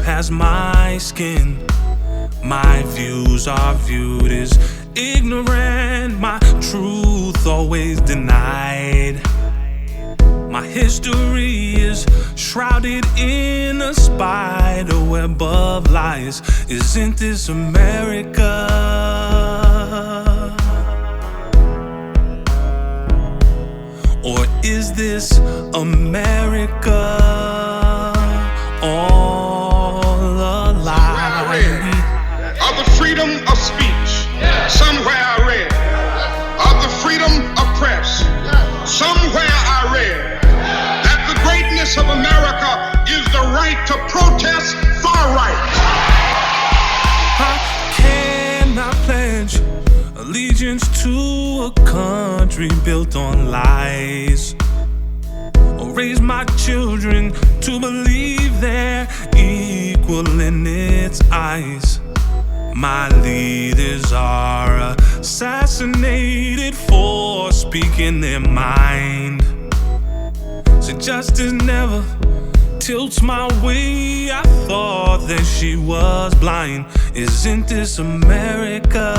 past my skin. My views are viewed as ignorant, my truth always denied. My history is shrouded in a spider web of lies. Isn't this America? Or is this America all a lie? Of the freedom of speech, somewhere I read. Of the freedom of press, somewhere I read. That the greatness of America is the right to protest far right. How can I pledge allegiance to a country built on lies? Or raise my children to believe they're equal in its eyes? My leaders are assassinated for speaking their mind. So justice never tilts my way. I thought that she was blind. Isn't this America?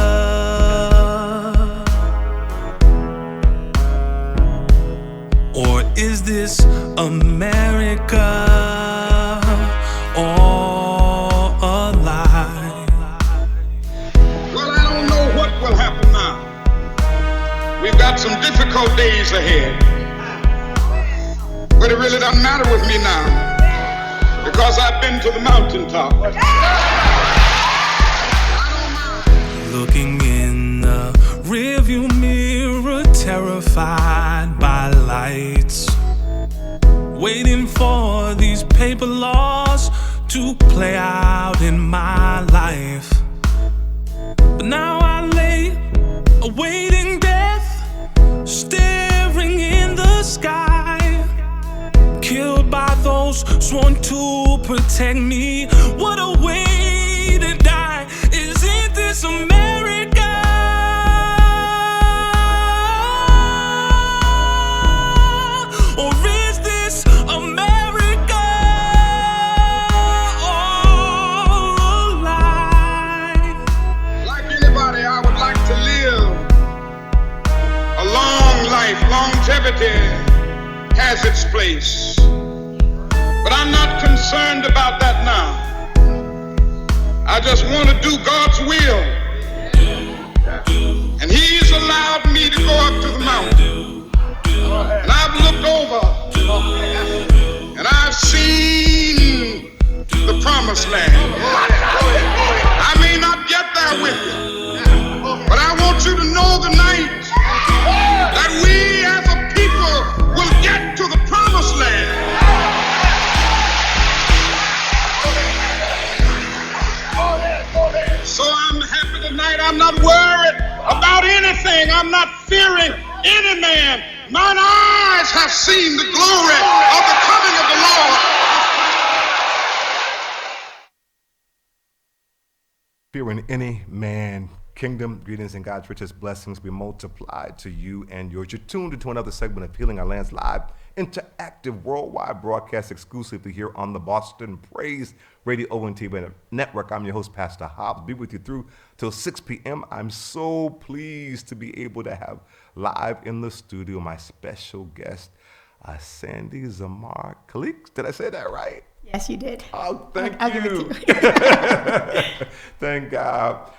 Or is this America all a lie? Well, I don't know what will happen now. We've got some difficult days ahead. But it really doesn't matter with me now, because I've been to the mountaintop. Looking in the rearview mirror, terrified by lights, waiting for these paper laws to play out in my life. But now I lay awaiting death, staring in the sky, killed by those sworn to protect me. What a way to die. Isn't this America? Or is this America all a lie? Like anybody, I would like to live a long life. Longevity has its place. But I'm not concerned about that now. I just want to do God's will. And He's allowed me to go up to the mountain. And I've looked over and I've seen the promised land. I may not get there with you, but I want you to know tonight that we as a people will get to the promised land. So I'm happy tonight. I'm not worried about anything. I'm not fearing any man. Mine eyes have seen the glory of the coming of the Lord. Fearing any man. Kingdom greetings and God's richest blessings be multiplied to you and yours. You're tuned into another segment of Healing Our Land's live, interactive, worldwide broadcast exclusively here on the Boston Praise Radio ONT Network. I'm your host, Pastor Hobbs. Be with you through till 6 p.m. I'm so pleased to be able to have live in the studio my special guest, Sandy Zamor Calixte. Did I say that right? Yes, you did. Oh, thank I'll you. give it to you. Thank God.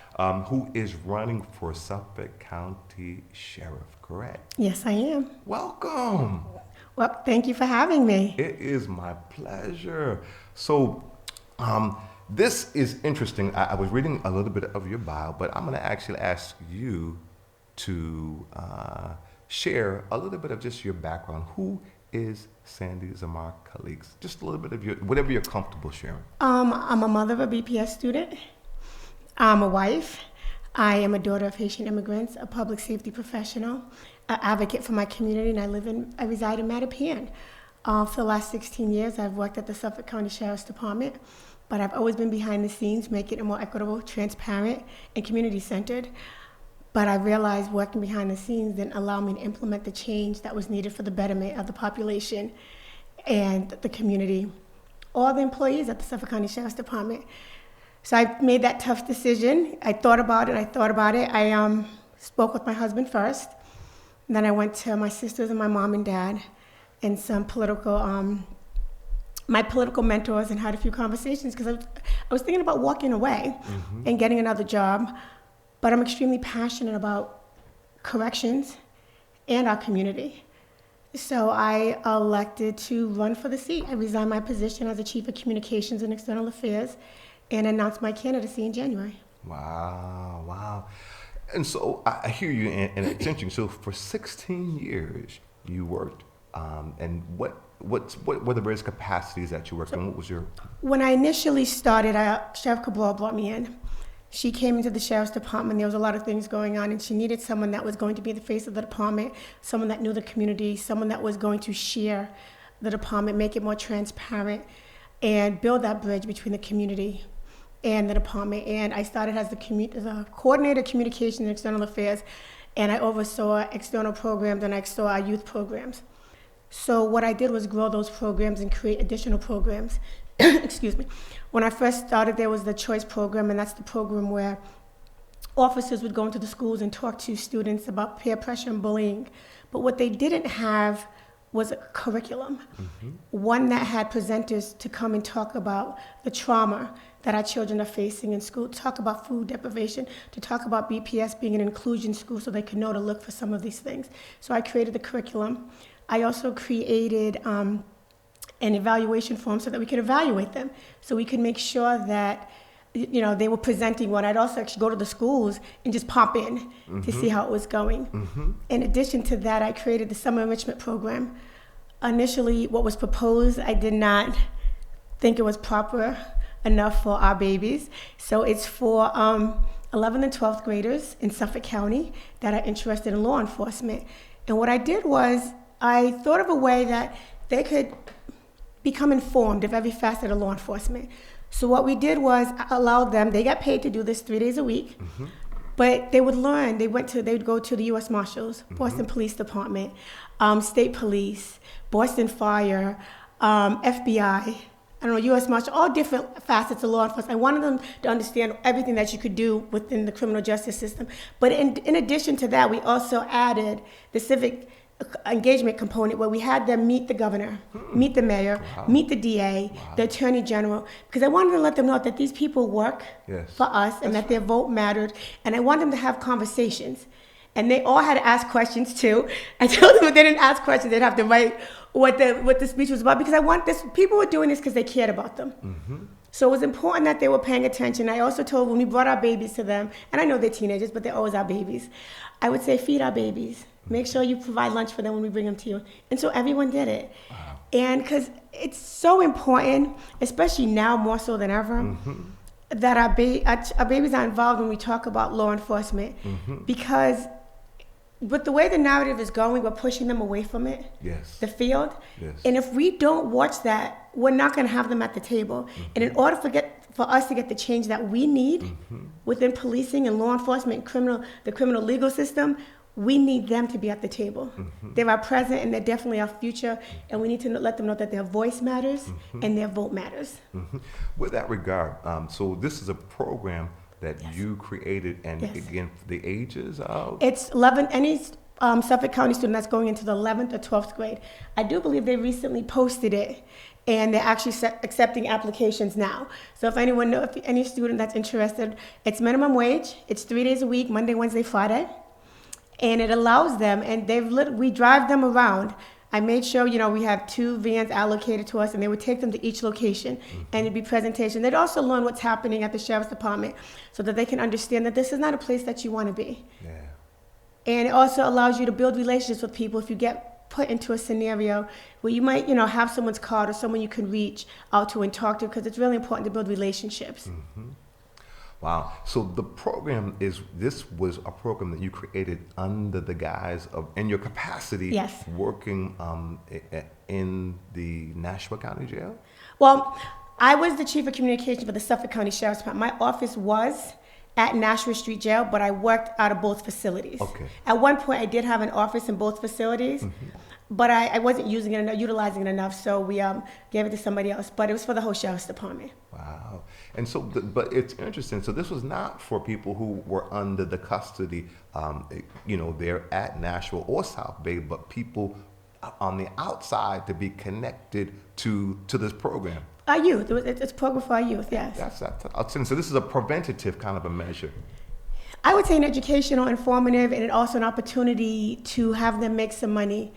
Who is running for Suffolk County Sheriff, correct? Yes, I am. Welcome. Well, thank you for having me. It is my pleasure. So, this is interesting. I was reading a little bit of your bio, but I'm going to actually ask you to share a little bit of just your background. Who is Sandy Zamor Calixte? Just a little bit of your, whatever you're comfortable sharing. I'm a mother of a BPS student. I'm a wife. I am a daughter of Haitian immigrants, a public safety professional, an advocate for my community, and I reside in Mattapan. For the last 16 years, I've worked at the Suffolk County Sheriff's Department, but I've always been behind the scenes, making it more equitable, transparent, and community-centered. But I realized working behind the scenes didn't allow me to implement the change that was needed for the betterment of the population and the community all the employees at the Suffolk County Sheriff's Department. So I made that tough decision. I thought about it. I spoke with my husband first. And then I went to my sisters and my mom and dad and some my political mentors, and had a few conversations because I was thinking about walking away and getting another job. But I'm extremely passionate about corrections and our community. So I elected to run for the seat. I resigned my position as the Chief of Communications and External Affairs and announced my candidacy in January. Wow. And so I hear you, and it's interesting. So for 16 years, you worked, and what were the various capacities that you worked in? What was your... When I initially started, Sheriff Cabral brought me in. She came into the Sheriff's Department. There was a lot of things going on, and she needed someone that was going to be the face of the department, someone that knew the community, someone that was going to share the department, make it more transparent, and build that bridge between the community and the department. And I started as the coordinator of communication and external affairs, and I oversaw external programs and I oversaw our youth programs. So what I did was grow those programs and create additional programs. Excuse me. When I first started, there was the Choice program, and that's the program where officers would go into the schools and talk to students about peer pressure and bullying. But what they didn't have was a curriculum, one that had presenters to come and talk about the trauma that our children are facing in school, to talk about food deprivation, to talk about BPS being an inclusion school so they could know to look for some of these things. So I created the curriculum. I also created an evaluation form so that we could evaluate them, so we could make sure that they were presenting one. I'd also actually go to the schools and just pop in to see how it was going. In addition to that, I created the summer enrichment program. Initially, what was proposed, I did not think it was proper enough for our babies. So it's for 11th and 12th graders in Suffolk County that are interested in law enforcement. And what I did was I thought of a way that they could become informed of every facet of law enforcement. So what we did was allow them, they got paid to do this 3 days a week, but they would learn. They would go to the U.S. Marshals, Boston Police Department, State Police, Boston Fire, FBI, U.S. Marshal, all different facets of law enforcement. I wanted them to understand everything that you could do within the criminal justice system. But in addition to that, we also added the civic engagement component where we had them meet the governor, meet the mayor, meet the DA, the attorney general, because I wanted to let them know that these people work for us and that their vote mattered, and I wanted them to have conversations. And they all had to ask questions too. I told them if they didn't ask questions, they'd have to write what the speech was about, because people were doing this because they cared about them. So it was important that they were paying attention. I also told when we brought our babies to them, and I know they're teenagers, but they're always our babies, I would say feed our babies. Make sure you provide lunch for them when we bring them to you. And so everyone did it. And because it's so important, especially now more so than ever, that our babies are involved when we talk about law enforcement. Because with the way the narrative is going, we're pushing them away from it, the field. And if we don't watch that, we're not going to have them at the table. And in order for us to get the change that we need within policing and law enforcement and the criminal legal system, we need them to be at the table. They're our present and they're definitely our future, and we need to let them know that their voice matters and their vote matters. With that regard, so this is a program that you created, and again, the ages of? It's 11, any Suffolk County student that's going into the 11th or 12th grade. I do believe they recently posted it, and they're actually accepting applications now. So if any student that's interested, it's minimum wage, it's 3 days a week, Monday, Wednesday, Friday. And it allows them, and we drive them around. I made sure, we have 2 vans allocated to us, and they would take them to each location, and it'd be presentation. They'd also learn what's happening at the Sheriff's Department so that they can understand that this is not a place that you want to be. And it also allows you to build relationships with people if you get put into a scenario where you might, have someone's card or someone you can reach out to and talk to, because it's really important to build relationships. Wow. So the program this was a program that you created under the guise of, in your capacity, working in the Nashua County Jail? Well, I was the Chief of Communications for the Suffolk County Sheriff's Department. My office was at Nashua Street Jail, but I worked out of both facilities. At one point, I did have an office in both facilities. but I wasn't using it enough, utilizing it enough, so we gave it to somebody else. But it was for the whole sheriff's department. Wow. And so, but it's interesting. So this was not for people who were under the custody, they're at Nashville or South Bay, but people on the outside to be connected to this program. Our youth. It's a program for our youth, yes. So this is a preventative kind of a measure. I would say an educational, informative, and also an opportunity to have them make some money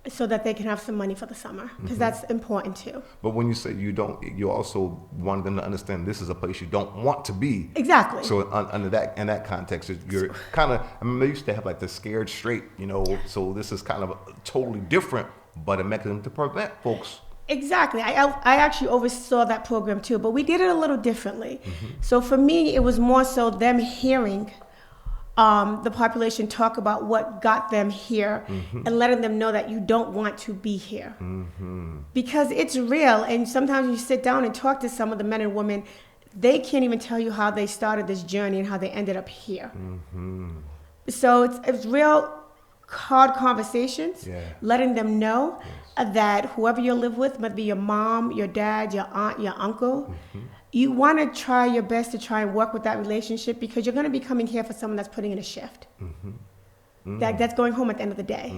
so that they can have some money for the summer, because that's important too. But when you say you also want them to understand this is a place you don't want to be. Exactly. So under that, in that context, you're kind of, I mean, they used to have like the scared straight, so this is kind of totally different, but a mechanism to prevent folks. Exactly. I actually oversaw that program too, but we did it a little differently. So for me, it was more so them hearing the population talk about what got them here and letting them know that you don't want to be here. Because it's real, and sometimes you sit down and talk to some of the men and women, they can't even tell you how they started this journey and how they ended up here. So it's real hard conversations, letting them know that whoever you live with, might be your mom, your dad, your aunt, your uncle, you want to try your best to try and work with that relationship, because you're going to be coming here for someone that's putting in a shift. That's going home at the end of the day.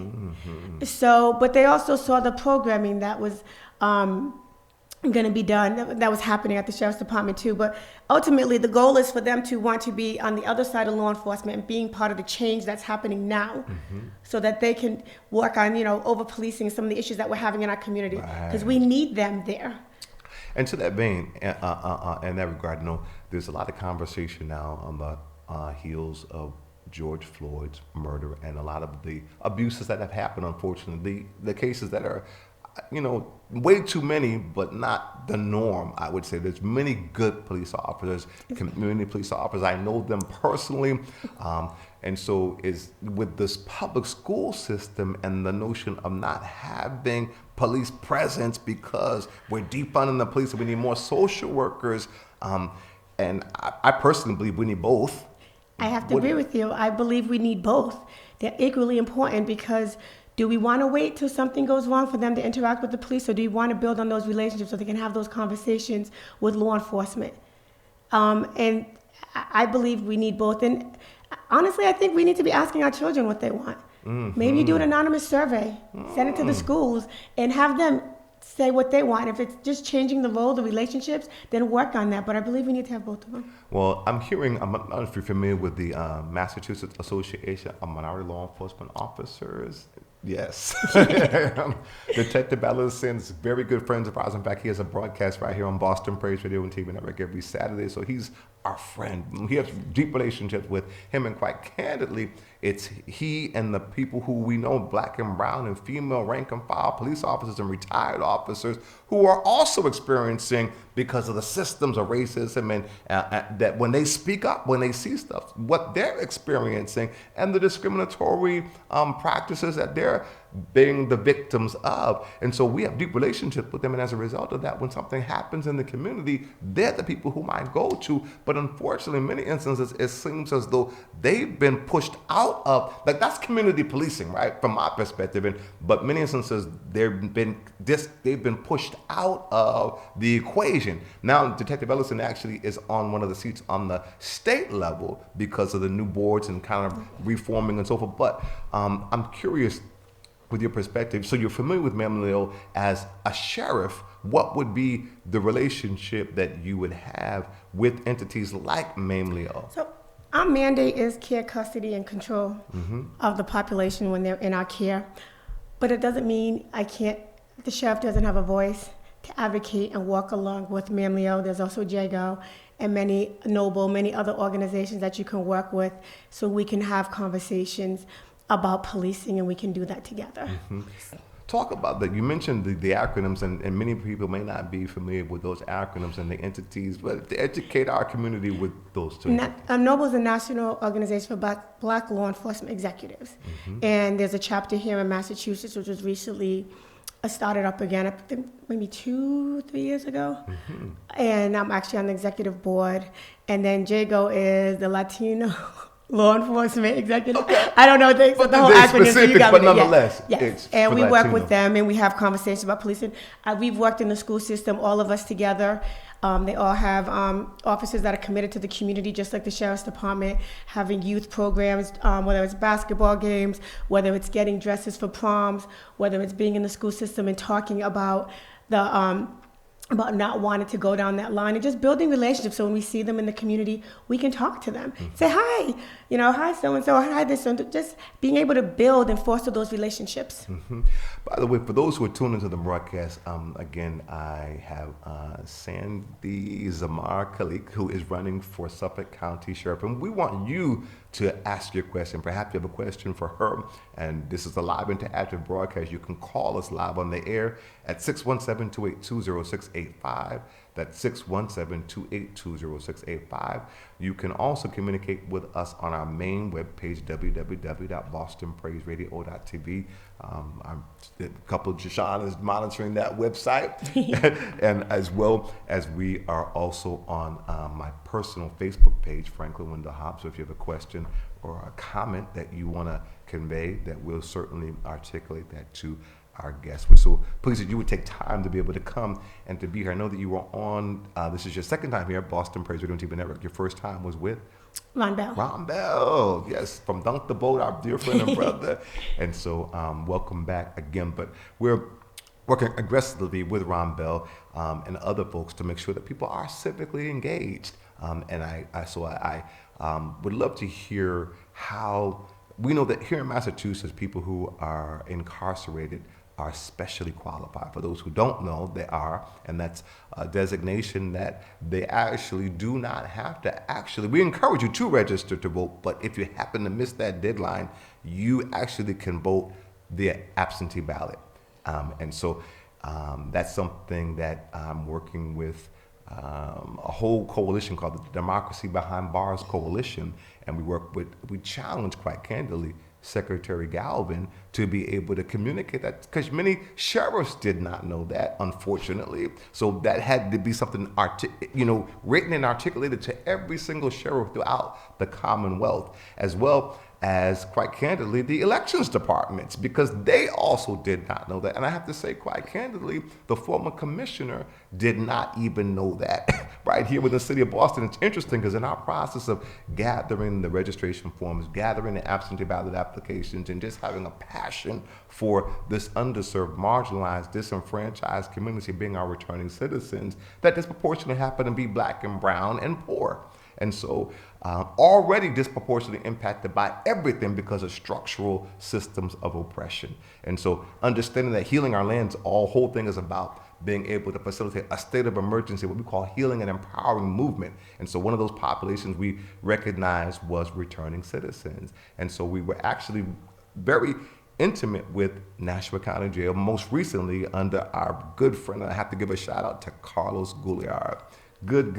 So, but they also saw the programming that was going to be done, that was happening at the Sheriff's Department too. But ultimately, the goal is for them to want to be on the other side of law enforcement and being part of the change that's happening now, so that they can work on, over policing some of the issues that we're having in our community, because we need them there. And to that vein, in that regard, there's a lot of conversation now on the heels of George Floyd's murder and a lot of the abuses that have happened, unfortunately, the cases that are, way too many, but not the norm, I would say. There's many good police officers, community police officers. I know them personally. And so is with this public school system and the notion of not having police presence because we're defunding the police and we need more social workers. And I personally believe we need both. I have to agree with you. I believe we need both. They're equally important, because do we want to wait till something goes wrong for them to interact with the police, or do we want to build on those relationships so they can have those conversations with law enforcement? And I believe we need both. And honestly, I think we need to be asking our children what they want. Maybe do an anonymous survey, send it to the schools, and have them say what they want. If it's just changing the role, the relationships, then work on that. But I believe we need to have both of them. Well, I'm not sure if you're familiar with the Massachusetts Association of Minority Law Enforcement Officers. Yes. Detective Allison's very good friends of ours. In fact, he has a broadcast right here on Boston Praise Radio and TV Network every Saturday. So he's our friend. We have deep relationships with him, and quite candidly, it's he and the people who we know, black and brown and female rank and file police officers and retired officers, who are also experiencing, because of the systems of racism and that when they speak up, when they see stuff, what they're experiencing and the discriminatory practices that they're being the victims of. And so we have deep relationships with them, and as a result of that, when something happens in the community, they're the people who might go to. But unfortunately, in many instances, it seems as though they've been pushed out of, like, that's community policing, right, from my perspective. But many instances, they've been pushed out of the equation. Now, Detective Ellison actually is on one of the seats on the state level because of the new boards and kind of reforming and so forth. But I'm curious, with your perspective, so you're familiar with Mamleo as a sheriff, what would be the relationship that you would have with entities like Mamleo? So our mandate is care, custody, and control of the population when they're in our care. But it doesn't mean the sheriff doesn't have a voice to advocate and walk along with Mamleo. There's also JAGO and many other organizations that you can work with, so we can have conversations about policing, and we can do that together. Talk about that. You mentioned the acronyms, and many people may not be familiar with those acronyms and the entities, but to educate our community with those two. NOBLE is a national organization for black law enforcement executives. And there's a chapter here in Massachusetts, which was recently started up again, I think maybe 2-3 years ago. And I'm actually on the executive board. And then JAGO is the Latino Law enforcement executive. Okay. I don't know the whole they're acronym. So you specific, got but me there. nonetheless, yes. it's And for we work Latino. with them, and we have conversations about policing. We've worked in the school system, all of us together. They all have officers that are committed to the community, just like the sheriff's department, having youth programs, whether it's basketball games, whether it's getting dresses for proms, whether it's being in the school system and talking about the about not wanting to go down that line, and just building relationships. So when we see them in the community, we can talk to them, say hi, hi so-and-so, hi this, and just being able to build and foster those relationships. By the way, for those who are tuned into the broadcast, again, I have Sandy Zamor Calixte, who is running for Suffolk County Sheriff, and we want you to ask your question. Perhaps you have a question for her, and this is a live interactive broadcast. You can call us live on the air at 617-282-0685. That's 617-282-0685. You can also communicate with us on our main webpage, www.bostonpraiseradio.tv. A couple of Jashawn is monitoring that website. And as well as we are also on my personal Facebook page, Franklin Wendell Hobbs. So if you have a question or a comment that you want to convey, that we'll certainly articulate that to our guests. We're so pleased that you would take time to be able to come and to be here. I know that you were on, this is your second time here at Boston Praise Radio and TV Network. Your first time was with Ron Bell. Ron Bell, yes, from Dunk the Boat, our dear friend and brother. And so welcome back again. But we're working aggressively with Ron Bell and other folks to make sure that people are civically engaged. And I would love to hear how, we know that here in Massachusetts, people who are incarcerated are specially qualified. For those who don't know, they are, and that's a designation that they actually do not have to we encourage you to register to vote, but if you happen to miss that deadline, you actually can vote via absentee ballot. And so that's something that I'm working with a whole coalition called the Democracy Behind Bars Coalition, and we challenge, quite candidly, Secretary Galvin to be able to communicate that, because many sheriffs did not know that, unfortunately. So that had to be something written and articulated to every single sheriff throughout the Commonwealth, as well as, quite candidly, the elections departments, because they also did not know that. And I have to say, quite candidly, the former commissioner did not even know that. Right here within the city of Boston, it's interesting because in our process of gathering the registration forms, gathering the absentee ballot applications, and just having a passion for this underserved, marginalized, disenfranchised community being our returning citizens, that disproportionately happen to be Black and brown and poor. And so already disproportionately impacted by everything because of structural systems of oppression. And so understanding that healing our lands, whole thing is about being able to facilitate a state of emergency, what we call healing and empowering movement. And so one of those populations we recognized was returning citizens. And so we were actually very intimate with Nashua County Jail, most recently under our good friend, and I have to give a shout out to Carlos Gouliard. Good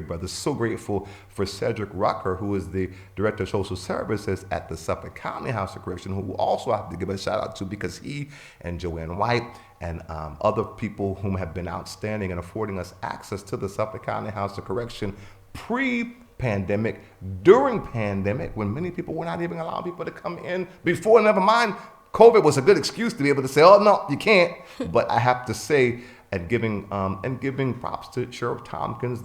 brother. So grateful for Cedric Rucker, who is the Director of Social Services at the Suffolk County House of Correction, who also have to give a shout out to, because he and Joanne White and other people whom have been outstanding and affording us access to the Suffolk County House of Correction pre-pandemic, during pandemic, when many people were not even allowing people to come in before, never mind, COVID was a good excuse to be able to say, oh, no, you can't. But I have to say, and giving props to Sheriff Tompkins,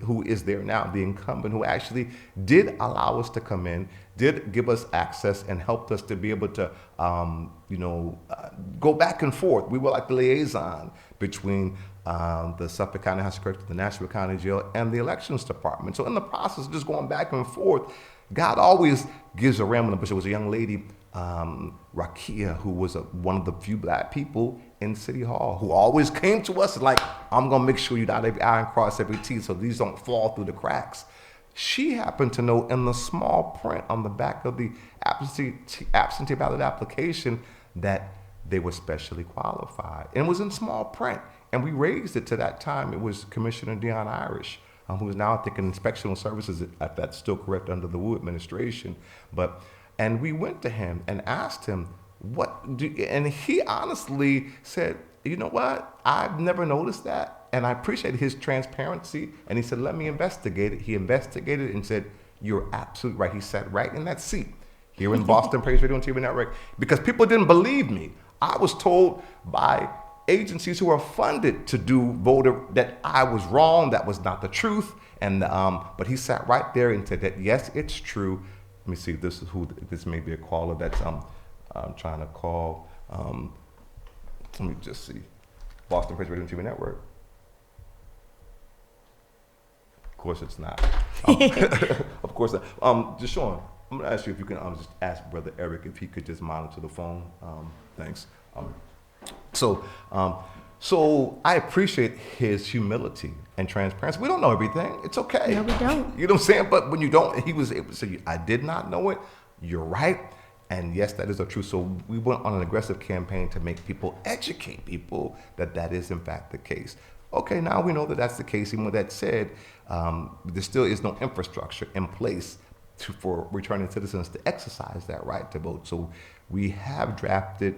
who is there now, the incumbent, who actually did allow us to come in, did give us access, and helped us to be able to, go back and forth. We were like the liaison between the Suffolk County House of Correction, the Nashua County Jail, and the Elections Department. So in the process of just going back and forth, God always gives a ram in the bush. There was a young lady, Rakia, who was one of the few Black people in City Hall, who always came to us like, I'm going to make sure you dot every I and cross every T so these don't fall through the cracks. She happened to know in the small print on the back of the absentee ballot application that they were specially qualified. And it was in small print. And we raised it to that time. It was Commissioner Dion Irish, who is now, I think, in inspectional services, if that's still correct, under the Wu administration. And we went to him and asked him, and he honestly said, you know what? I've never noticed that. And I appreciate his transparency. And he said, let me investigate it. He investigated and said, You're absolutely right. He sat right in that seat here in Boston Praise Radio and TV Network because people didn't believe me. I was told by agencies who are funded to do voter that I was wrong, that was not the truth. And but he sat right there and said that yes, it's true. Let me see. This may be a caller that's trying to call. Let me just see. Boston Praise Radio and TV Network. Of course, it's not. Of course not. Just Sean, I'm gonna ask you if you can just ask Brother Eric if he could just monitor the phone. Thanks. So I appreciate his humility and transparency. We don't know everything. It's okay. No, we don't. You know what I'm saying? But when you don't, he was able to say, I did not know it. You're right. And yes, that is the truth. So we went on an aggressive campaign to make people, educate people that is in fact the case. Okay, now we know that that's the case. Even with that said, there still is no infrastructure in place for returning citizens to exercise that right to vote. So we have drafted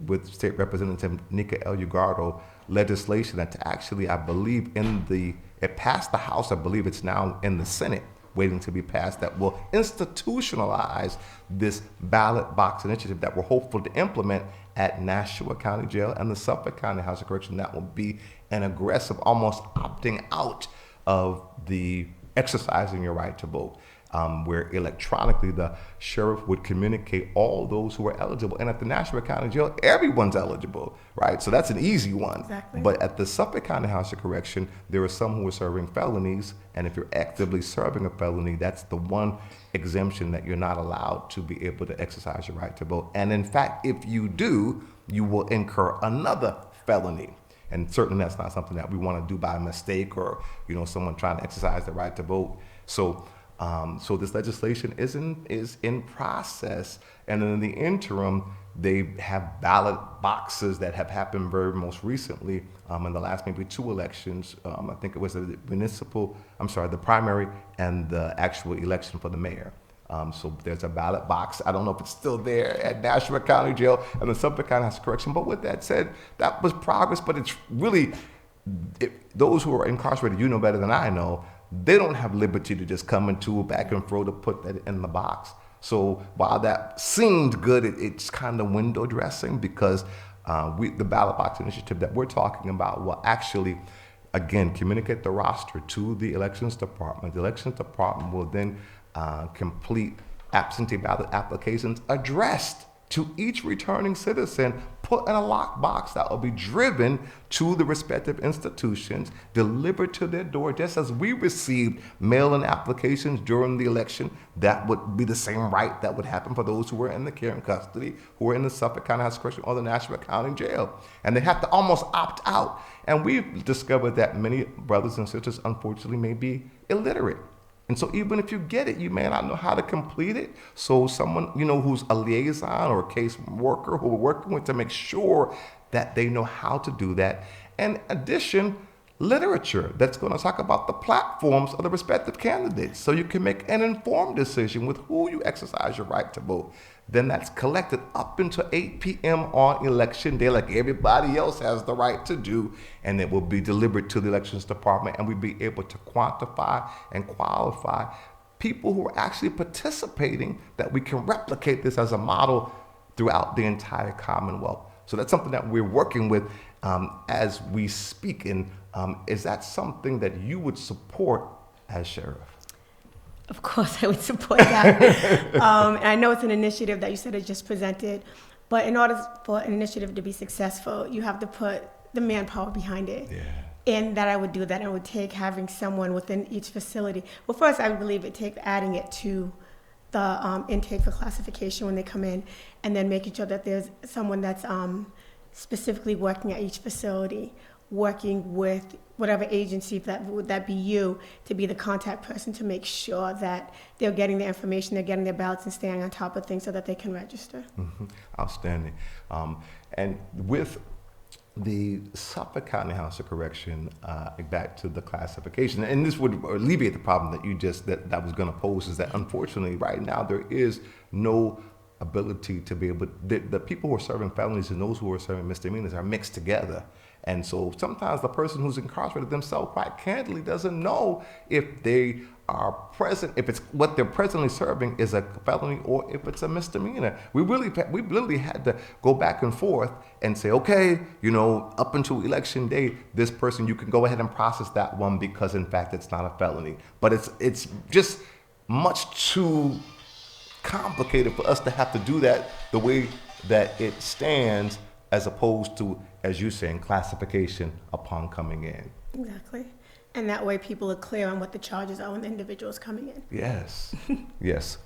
with State Representative Nika El Ugardo legislation that actually, I believe, it passed the House. I believe it's now in the Senate, waiting to be passed, that will institutionalize this ballot box initiative that we're hopeful to implement at Nashua County Jail and the Suffolk County House of Correction. That will be an aggressive, almost opting out of the exercising your right to vote, where electronically the sheriff would communicate all those who are eligible. And at the Nashua County Jail, everyone's eligible, right? So that's an easy one. Exactly. But at the Suffolk County House of Correction, there are some who are serving felonies, and if you're actively serving a felony, that's the one exemption that you're not allowed to be able to exercise your right to vote. And in fact, if you do, you will incur another felony. And certainly that's not something that we want to do by mistake or, someone trying to exercise the right to vote. So this legislation is in process, and in the interim, they have ballot boxes that have happened very most recently in the last maybe 2 elections. I think it was the primary and the actual election for the mayor. So there's a ballot box. I don't know if it's still there at Nashua County Jail and the Suffolk County House of Correction. But with that said, that was progress. But it's really, those who are incarcerated, you know better than I know, they don't have liberty to just come into a back and fro to put that in the box. So while that seemed good, it's kind of window dressing because the ballot box initiative that we're talking about will actually, again, communicate the roster to the elections department. The elections department will then complete absentee ballot applications addressed to each returning citizen, put in a locked box that will be driven to the respective institutions, delivered to their door, just as we received mail-in applications during the election. That would be the same right that would happen for those who were in the care and custody, who were in the Suffolk County House of Correction or the Nashua County Jail. And they have to almost opt out. And we've discovered that many brothers and sisters, unfortunately, may be illiterate. And so even if you get it, you may not know how to complete it. So someone, who's a liaison or a case worker who we're working with to make sure that they know how to do that. And in addition, literature that's going to talk about the platforms of the respective candidates so you can make an informed decision with who you exercise your right to vote. Then that's collected up until 8 p.m. on election day, like everybody else has the right to do, and it will be delivered to the elections department, and we'll be able to quantify and qualify people who are actually participating, that we can replicate this as a model throughout the entire Commonwealth. So that's something that we're working with as we speak. And is that something that you would support as sheriff? Of course, I would support that. And I know it's an initiative that you said is just presented, but in order for an initiative to be successful, you have to put the manpower behind it. Yeah. And that I would do that. It would take having someone within each facility. Well, first, I would believe it take adding it to the intake for classification when they come in, and then making sure that there's someone that's specifically working at each facility, working with whatever agency, would that be you, to be the contact person to make sure that they're getting the information, they're getting their ballots and staying on top of things so that they can register. Mm-hmm. Outstanding. And with the Suffolk County House of Correction, back to the classification, and this would alleviate the problem that you just, that was going to pose, is that unfortunately right now there is no ability to be able, the people who are serving felonies and those who are serving misdemeanors are mixed together. And so sometimes the person who's incarcerated themselves, quite candidly, doesn't know if they are present, if it's what they're presently serving is a felony or if it's a misdemeanor. We literally had to go back and forth and say, okay, up until election day, this person, you can go ahead and process that one because in fact it's not a felony. But it's just much too complicated for us to have to do that the way that it stands, as opposed to, as you're saying, classification upon coming in. Exactly. And that way people are clear on what the charges are when the individual is coming in. Yes. Yes.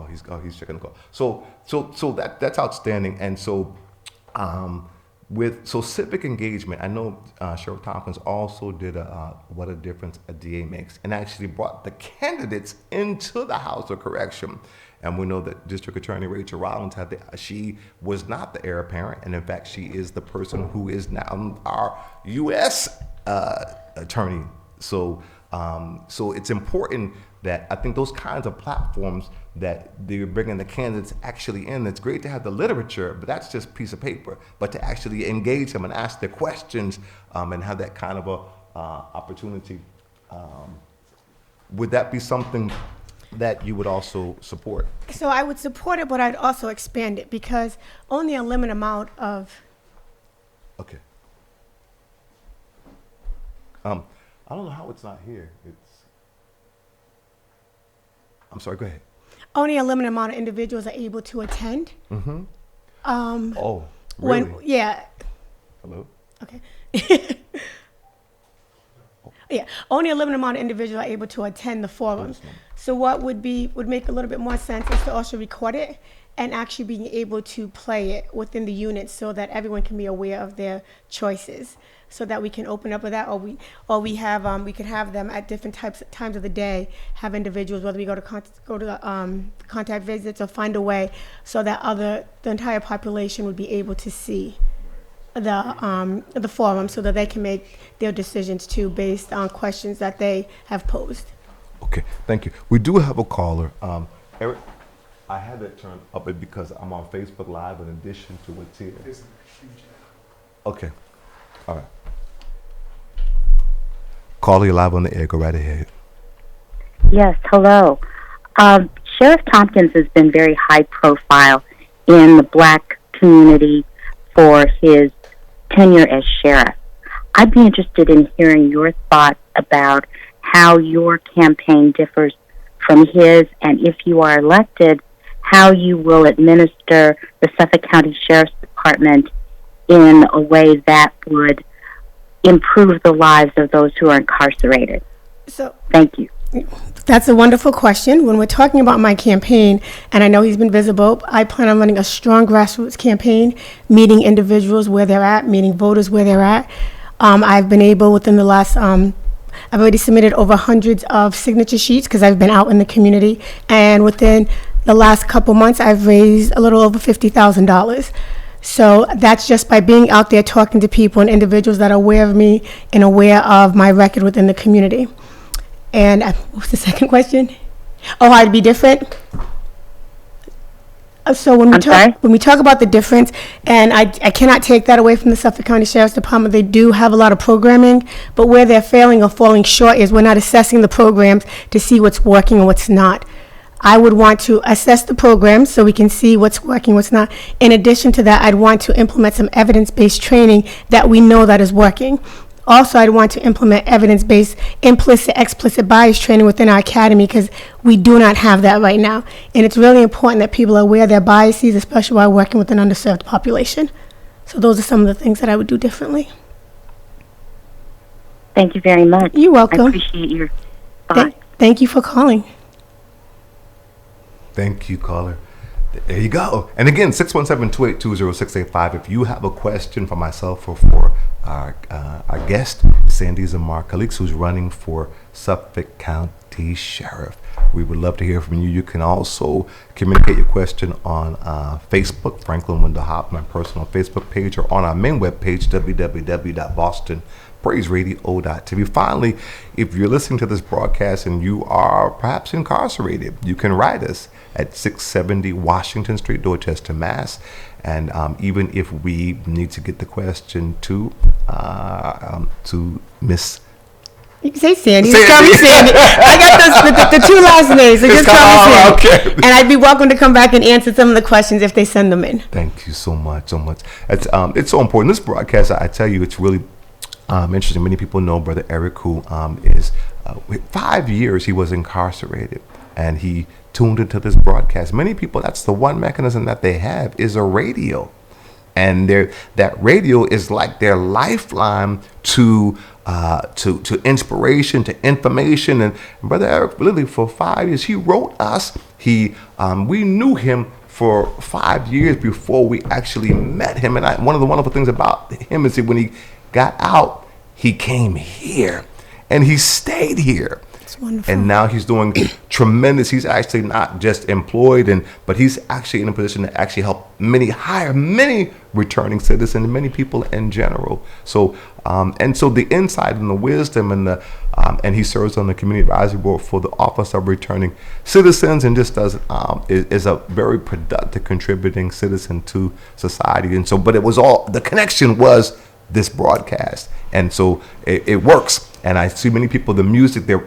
He's checking the call. So that's outstanding. And so civic engagement, I know Sheriff Tompkins also did a What a Difference a DA Makes, and actually brought the candidates into the House of Correction. And we know that District Attorney Rachel Rollins she was not the heir apparent, and in fact she is the person who is now our U.S. Attorney. So it's important that I think those kinds of platforms that they're bringing the candidates actually in. It's great to have the literature, but that's just a piece of paper. But to actually engage them and ask their questions and have that kind of a opportunity, would that be something that you would also support? So I would support it, but I'd also expand it because only a limited amount of. Okay. I don't know how it's not here. I'm sorry, go ahead. Only a limited amount of individuals are able to attend. Mm-hmm. Oh, really? Yeah. Hello? Okay. Yeah, only a limited amount of individuals are able to attend the forums. So what would make a little bit more sense is to also record it and actually being able to play it within the unit so that everyone can be aware of their choices, so that we can open up with that, we could have them at different times of the day, have individuals, whether we go to contact visits or find a way so that the entire population would be able to see the forum so that they can make their decisions too based on questions that they have posed. Okay, thank you. We do have a caller. Eric, I had that turned up because I'm on Facebook Live in addition to what's here. Okay, all right. Caller, you're live on the air. Go right ahead. Yes, hello. Sheriff Tompkins has been very high profile in the black community for his tenure as sheriff. I'd be interested in hearing your thoughts about how your campaign differs from his, and if you are elected, how you will administer the Suffolk County Sheriff's Department in a way that would improve the lives of those who are incarcerated. So, thank you. That's a wonderful question. When we're talking about my campaign, and I know he's been visible, I plan on running a strong grassroots campaign, meeting individuals where they're at, meeting voters where they're at. I've been able within the last, I've already submitted over hundreds of signature sheets because I've been out in the community. And within the last couple months, I've raised a little over $50,000. So that's just by being out there talking to people and individuals that are aware of me and aware of my record within the community. And what was the second question? Oh, how to be different? So when we talk about the difference, and I cannot take that away from the Suffolk County Sheriff's Department, they do have a lot of programming, but where they're failing or falling short is we're not assessing the programs to see what's working and what's not. I would want to assess the programs so we can see what's working, what's not. In addition to that, I'd want to implement some evidence-based training that we know that is working. Also, I'd want to implement evidence-based implicit, explicit bias training within our academy because we do not have that right now. And it's really important that people are aware of their biases, especially while working with an underserved population. So those are some of the things that I would do differently. Thank you very much. You're welcome. I appreciate your thoughts. Thank you for calling. Thank you, caller. There you go. And again, 617-282-0685. If you have a question for myself or for our guest, Sandy Zamor, Calixte, who's running for Suffolk County Sheriff, we would love to hear from you. You can also communicate your question on Facebook, Franklin Wendell Hobbs, my personal Facebook page, or on our main webpage, www.bostonpraiseradio.tv. Finally, if you're listening to this broadcast and you are perhaps incarcerated, you can write us at 670 Washington Street, Dorchester, Mass. And even if we need to get the question to Miss You can say Sandy. Sandy. Just call me Sandy. I got the two last names, so just call me Sandy. Okay. And I'd be welcome to come back and answer some of the questions if they send them in. Thank you so much. It's so important. This broadcast, I tell you, it's really interesting. Many people know Brother Eric, who is 5 years he was incarcerated, and he tuned into this broadcast. Many people, that's the one mechanism that they have is a radio, and that radio is like their lifeline to inspiration, to information. And Brother Eric, literally for 5 years, he wrote us. We knew him for 5 years before we actually met him. And one of the wonderful things about him is that when he got out, he came here and he stayed here. It's wonderful. And now he's doing tremendous. He's actually not just employed, but he's actually in a position to actually help hire many returning citizens, many people in general. So the insight and the wisdom and he serves on the community advisory board for the Office of Returning Citizens, and just is a very productive contributing citizen to society. And so, but it was all, the connection was this broadcast, and so it works. And I see many people, the music, their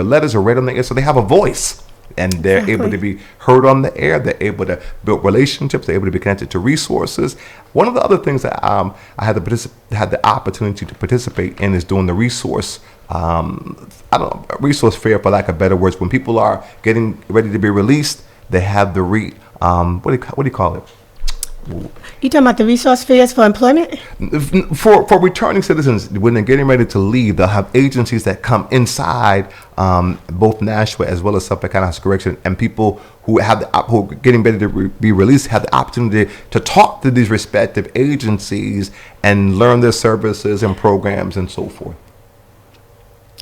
letters are read on the air, so they have a voice, and they're able to be heard on the air. They're able to build relationships. They're able to be connected to resources. One of the other things that I had the opportunity to participate in is doing the resource, resource fair, for lack of better words. When people are getting ready to be released, they have the what do you call it? You talking about the resource fairs for employment? For returning citizens, when they're getting ready to leave, they'll have agencies that come inside, both Nashua as well as Suffolk County House of Correction, and people who are getting ready to be released have the opportunity to talk to these respective agencies and learn their services and programs and so forth.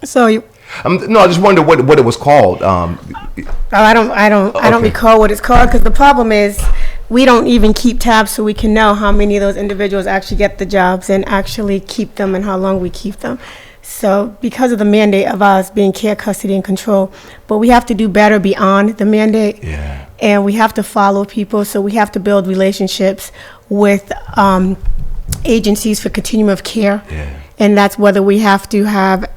So you. No, I just wonder what it was called. I don't recall what it's called, because the problem is we don't even keep tabs so we can know how many of those individuals actually get the jobs and actually keep them and how long we keep them. So because of the mandate of us being care, custody, and control, but we have to do better beyond the mandate. Yeah. And we have to follow people, so we have to build relationships with agencies for continuum of care. Yeah. And that's whether we have to have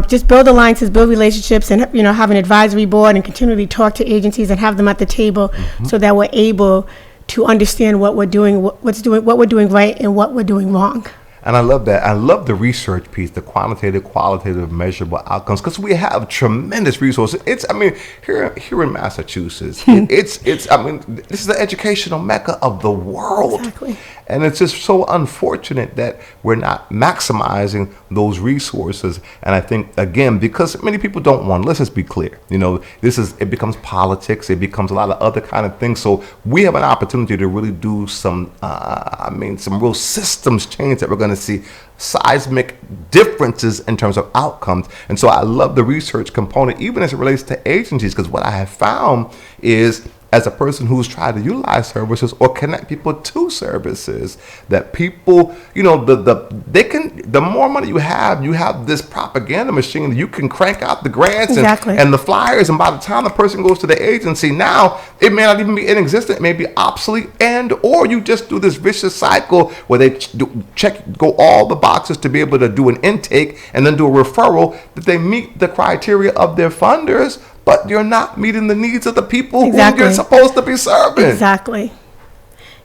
just build alliances, build relationships, and have an advisory board and continually talk to agencies and have them at the table, so that we're able to understand what we're doing, what we're doing right, and what we're doing wrong. And I love that. I love the research piece, the quantitative, qualitative, measurable outcomes, because we have tremendous resources. Here in Massachusetts, this is the educational mecca of the world. Exactly. And it's just so unfortunate that we're not maximizing those resources. And I think, again, because many people don't want, let's just be clear, it becomes politics, it becomes a lot of other kind of things. So we have an opportunity to really do some real systems change that we're going to see seismic differences in terms of outcomes. And so I love the research component, even as it relates to agencies, because what I have found is, as a person who's tried to utilize services or connect people to services, that people, the more money you have this propaganda machine. You can crank out the grants and the flyers, and by the time the person goes to the agency, now it may not even be in existence, it may be obsolete, or you just do this vicious cycle where they go all the boxes to be able to do an intake and then do a referral that they meet the criteria of their funders, but you're not meeting the needs of the people who you're supposed to be serving. Exactly.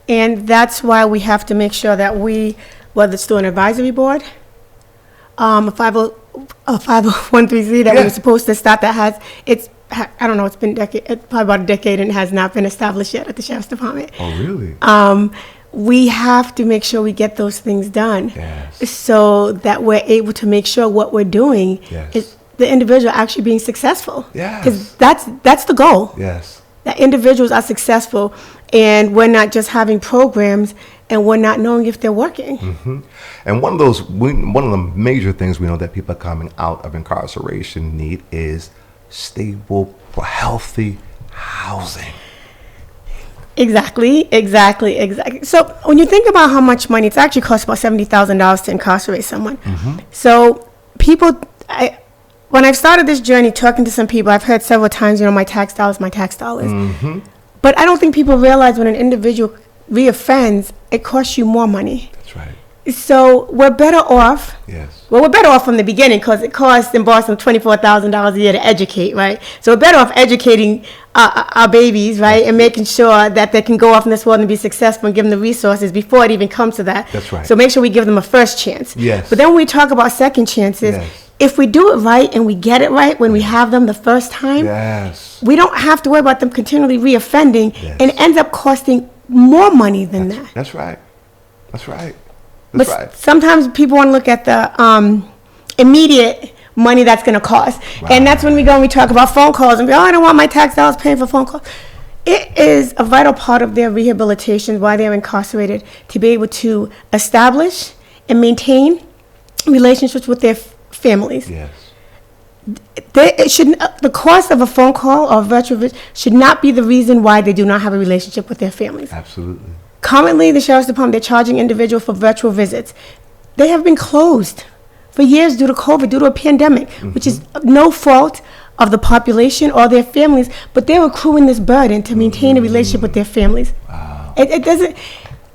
And that's why we have to make sure that whether it's through an advisory board, a 501(c)(3) that we were supposed to start, it's been probably about a decade, and it has not been established yet at the Sheriff's Department. Oh, really? We have to make sure we get those things done, so that we're able to make sure what we're doing is the individual actually being successful. Because that's the goal. Yes. That individuals are successful, and we're not just having programs and we're not knowing if they're working. Mm-hmm. And one of the major things we know that people coming out of incarceration need is stable, healthy housing. Exactly. So when you think about how much money, it actually costs about $70,000 to incarcerate someone. Mm-hmm. So when I've started this journey talking to some people, I've heard several times, my tax dollars. Mm-hmm. But I don't think people realize when an individual reoffends, it costs you more money. That's right. So we're better off. Yes. Well, we're better off from the beginning because it costs in Boston $24,000 a year to educate, right? So we're better off educating our babies, right, and making sure that they can go off in this world and be successful and give them the resources before it even comes to that. That's right. So make sure we give them a first chance. Yes. But then when we talk about second chances, Yes. if we do it right and we get it right when we have them the first time, Yes. we don't have to worry about them continually reoffending, Yes. and it ends up costing more money than that. That's right. That's right. That's But right. sometimes people want to look at the immediate money that's going to cost. And that's when we go and we talk about phone calls and be, I don't want my tax dollars paying for phone calls. It is a vital part of their rehabilitation while they're incarcerated to be able to establish and maintain relationships with their families. Yes. The cost of a phone call or a virtual visit should not be the reason why they do not have a relationship with their families. Absolutely. Currently, the Sheriff's Department, they're charging individuals for virtual visits. They have been closed for years due to COVID, due to a pandemic, which is no fault of the population or their families, but they're accruing this burden to maintain a relationship with their families. Wow.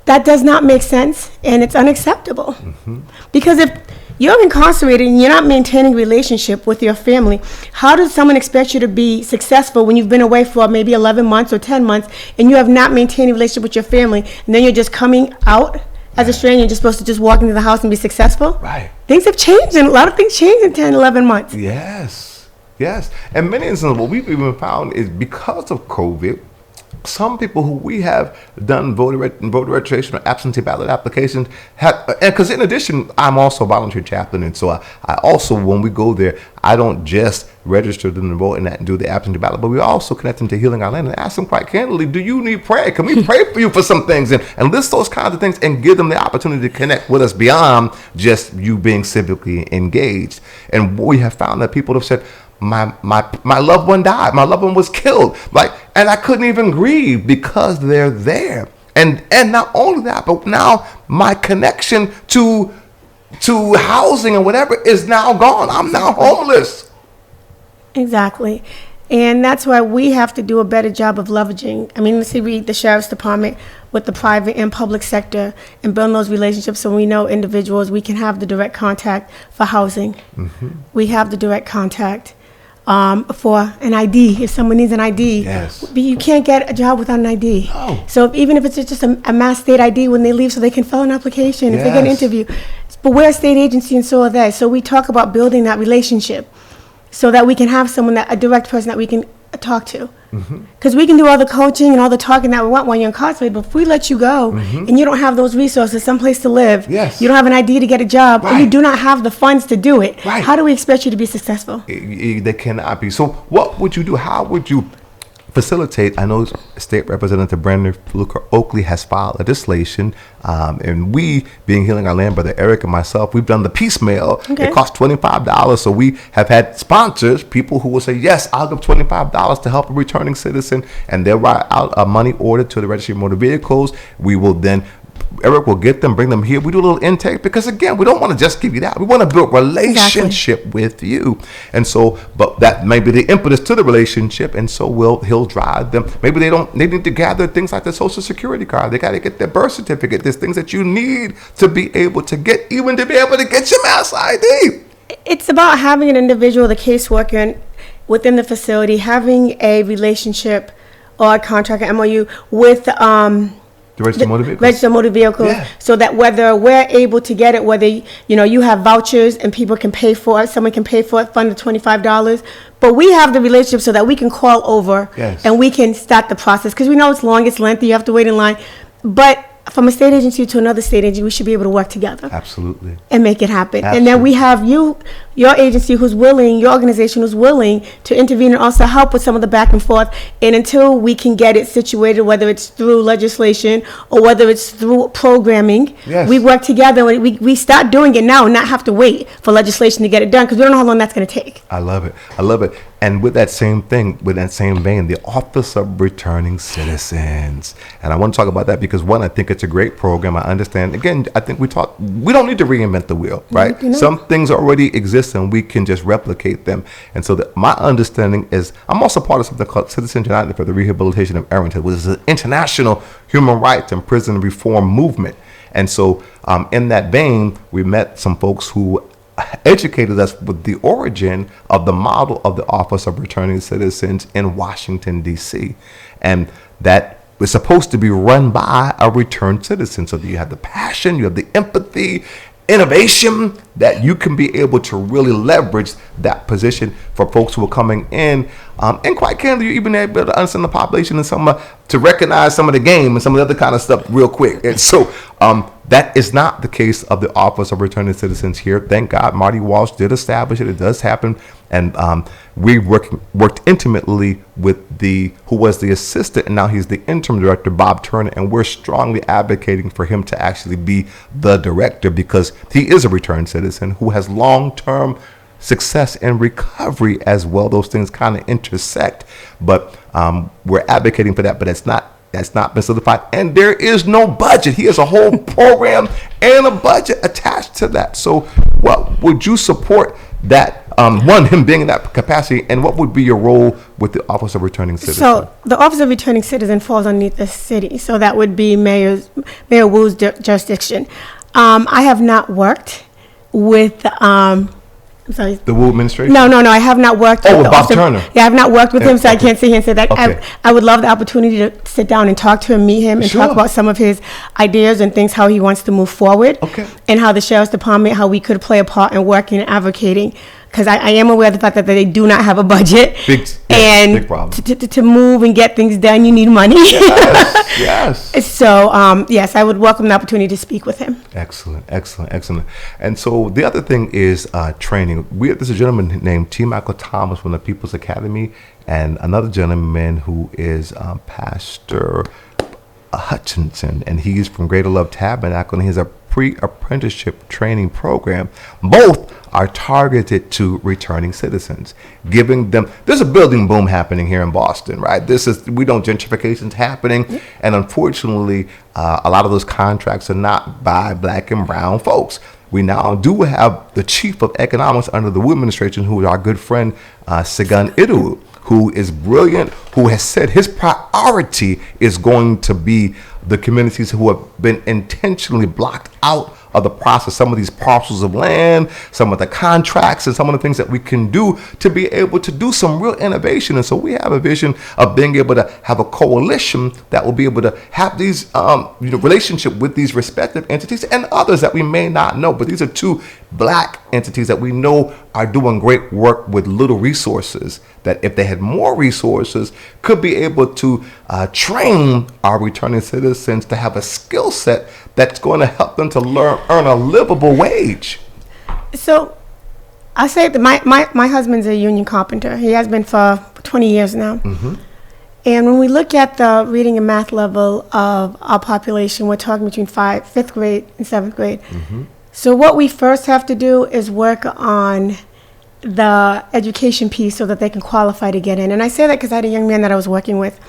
That does not make sense, and it's unacceptable. Because if you're incarcerated and you're not maintaining a relationship with your family, how does someone expect you to be successful when you've been away for maybe 11 months or 10 months and you have not maintained a relationship with your family, and then you're just coming out as a stranger and you're supposed to just walk into the house and be successful? Right. Things have changed, and a lot of things change in 10, 11 months. Yes. Yes. And many instances, what we've even found is because of COVID, some people who we have done voter registration or absentee ballot applications have, and because in addition, I'm also a volunteer chaplain, and so I also, when we go there, I don't just register them to vote and do the absentee ballot, but we also connect them to Healing Our Land and ask them quite candidly, do you need prayer? Can we pray for you for some things? And list those kinds of things and give them the opportunity to connect with us beyond just you being civically engaged. And we have found that people have said, my loved one died. My loved one was killed. And I couldn't even grieve because they're there. And not only that, but now my connection to housing and whatever is now gone. I'm now homeless. Exactly. And that's why we have to do a better job of leveraging. Let's say the Sheriff's Department with the private and public sector and building those relationships so we know individuals, we can have the direct contact for housing. We have the direct contact for an ID. If someone needs an ID, Yes. you can't get a job without an ID. No. So even if it's just a mass state ID when they leave so they can fill an application, if they get an Yes. interview. But we're a state agency and so are they. So we talk about building that relationship so that we can have a direct person that we can talk to. Because we can do all the coaching and all the talking that we want when you're incarcerated, but if we let you go and you don't have those resources, someplace to live, Yes. you don't have an ID to get a job, and you Right. do not have the funds to do it, Right. how do we expect you to be successful? They cannot be. So what would you do? How would you facilitate? I know State Representative Brandon Fluker Oakley has filed legislation, and we, being Healing Our Land, Brother Eric and myself, we've done the piecemeal. Okay. It costs $25, so we have had sponsors, people who will say, yes, I'll give $25 to help a returning citizen, and they'll write out a money order to the Registry of Motor Vehicles. We will then, Eric will get them, bring them here. We do a little intake because, again, we don't want to just give you that. We want to build relationship with you. And so, but that may be the impetus to the relationship, and so he'll drive them. Maybe they need to gather things like the Social Security card. They got to get their birth certificate. There's things that you need to be able to get, even to be able to get your mass ID. It's about having an individual, the caseworker within the facility, having a relationship or a contract, an MOU with The registered motor vehicles. registered motor vehicles, Yeah. so that whether we're able to get it, whether you have vouchers and people can pay for it, someone can pay for it, fund the $25, but we have the relationship so that we can call over Yes. and we can start the process, because we know it's long, it's lengthy, you have to wait in line, but from a state agency to another state agency, we should be able to work together Absolutely. and make it happen. Absolutely. And then we have your agency who's willing, your organization who's willing to intervene and also help with some of the back and forth. And until we can get it situated, whether it's through legislation or whether it's through programming, Yes. we work together. We start doing it now and not have to wait for legislation to get it done, because we don't know how long that's going to take. I love it. I love it. And with that same thing, with that same vein, the Office of Returning Citizens. And I want to talk about that because, one, I think it's a great program. I understand. Again, I think we don't need to reinvent the wheel, right? you know. Some things already exist and we can just replicate them. And so my understanding is, I'm also part of something called Citizens United for the Rehabilitation of Arlington, which is an international human rights and prison reform movement. And so in that vein, we met some folks who educated us with the origin of the model of the Office of Returning Citizens in Washington, D.C. And that was supposed to be run by a returned citizen. So that you have the passion, you have the empathy, innovation, that you can be able to really leverage that position for folks who are coming in. And quite candidly, you're even able to understand the population and some to recognize some of the game and some of the other kind of stuff real quick. And so that is not the case of the Office of Returning Citizens here. Thank God Marty Walsh did establish it. It does happen. And we worked intimately with who was the assistant, and now he's the interim director, Bob Turner, and we're strongly advocating for him to actually be the director, because he is a returned citizen who has long-term success and recovery as well. Those things kind of intersect, but we're advocating for that, but that's not been solidified, and there is no budget. He has a whole program and a budget attached to that. So what would you support that, him being in that capacity, and what would be your role with the Office of Returning Citizen? So the Office of Returning Citizen falls underneath the city, so that would be Mayor Wu's jurisdiction. I have not worked with I'm sorry. The Wu administration? No, I have not worked with Bob Turner. Yeah, I have not worked with him, so I can't sit here and say that. Okay. I would love the opportunity to sit down and talk to him, meet him, and talk about some of his ideas and things, how he wants to move forward. Okay. And how the Sheriff's Department, how we could play a part in working and advocating. Because I am aware of the fact that they do not have a budget. Big problem. To move and get things done, you need money. Yes. So, yes, I would welcome the opportunity to speak with him. Excellent. And so the other thing is training. There's a gentleman named T. Michael Thomas from the People's Academy, and another gentleman who is Pastor Hutchinson, and he's from Greater Love Tabernacle, and he's a pre-apprenticeship training program. Both are targeted to returning citizens, giving them, there's a building boom happening here in Boston, right? Gentrification's happening, and unfortunately, a lot of those contracts are not by Black and brown folks. We now do have the chief of economics under the Wu administration, who is our good friend, Segun Idowu, who is brilliant, who has said his priority is going to be the communities who have been intentionally blocked out of the process, some of these parcels of land, some of the contracts, and some of the things that we can do to be able to do some real innovation. And so we have a vision of being able to have a coalition that will be able to have these relationship with these respective entities and others that we may not know. But these are two Black entities that we know are doing great work with little resources, that if they had more resources, could be able to train our returning citizens to have a skill set that's going to help them to earn a livable wage. So I say that my husband's a union carpenter. He has been for 20 years now. Mm-hmm. And when we look at the reading and math level of our population, we're talking between 5th grade and 7th grade. Mm-hmm. So what we first have to do is work on the education piece so that they can qualify to get in. And I say that because I had a young man that I was working with,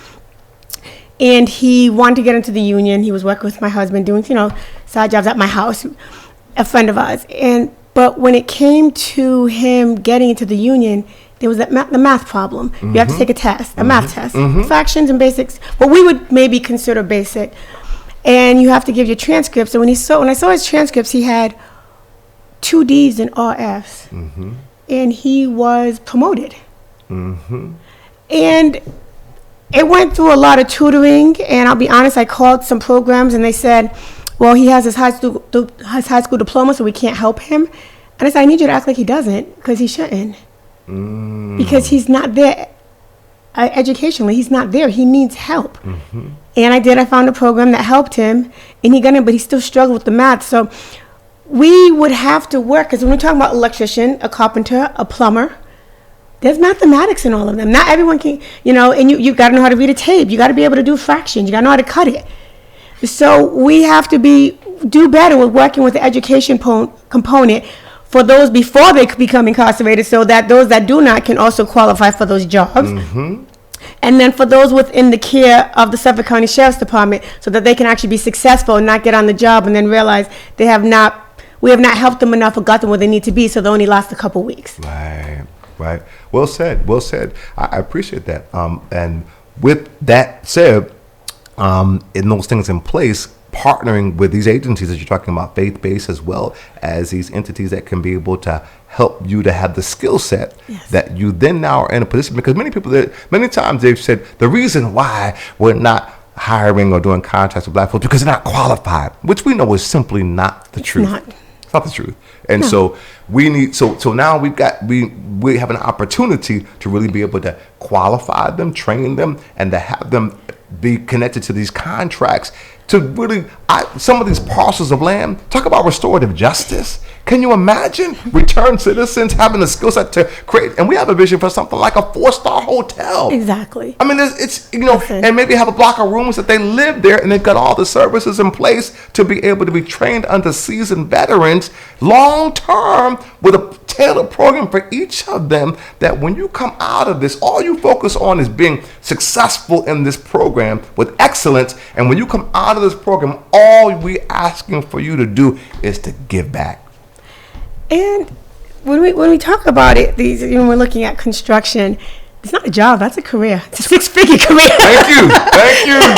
and he wanted to get into the union. He was working with my husband, doing side jobs at my house, a friend of ours. But when it came to him getting into the union, there was the math problem. Mm-hmm. You have to take a test, a math test, fractions and basics, what we would maybe consider basic. And you have to give your transcripts. And when I saw his transcripts, he had 2 D's and all F's. Mm-hmm. And he was promoted. Mm-hmm. And it went through a lot of tutoring. And I'll be honest, I called some programs and they said, well, he has his high school diploma, so we can't help him. And I said, I need you to act like he doesn't, because he shouldn't. Because he's not there educationally. He's not there. He needs help. Mm-hmm. And I found a program that helped him, and but he still struggled with the math. So we would have to work, because when we're talking about electrician, a carpenter, a plumber, there's mathematics in all of them. Not everyone can, and you got to know how to read a tape. You got to be able to do fractions. You got to know how to cut it. So we have to do better with working with the education component for those before they become incarcerated, so that those that do not can also qualify for those jobs. Mm-hmm. And then for those within the care of the Suffolk County Sheriff's Department, so that they can actually be successful and not get on the job and then realize we have not helped them enough or got them where they need to be, so they only last a couple weeks. Right. Well said. I appreciate that. And with that said, in those things in place, partnering with these agencies that you're talking about, faith-based, as well as these entities that can be able to help you to have the skill set that you then now are in a position. Because many times they've said the reason why we're not hiring or doing contracts with black folks because they're not qualified, which we know is simply not the truth. It's not the truth. And so we need, so now we have an opportunity to really be able to qualify them, train them, and to have them be connected to these contracts to really, some of these parcels of land, talk about restorative justice. Can you imagine returned citizens having the skill set to create, and we have a vision for something like a 4-star hotel. Exactly. I mean, it's and maybe have a block of rooms that they live there, and they've got all the services in place to be able to be trained under seasoned veterans long term with a tailored program for each of them, that when you come out of this, all you focus on is being successful in this program with excellence. And when you come out of this program, all we asking for you to do is to give back. And when we talk about it, we're looking at construction. It's not a job, that's a career. It's a 6-figure career. Thank you.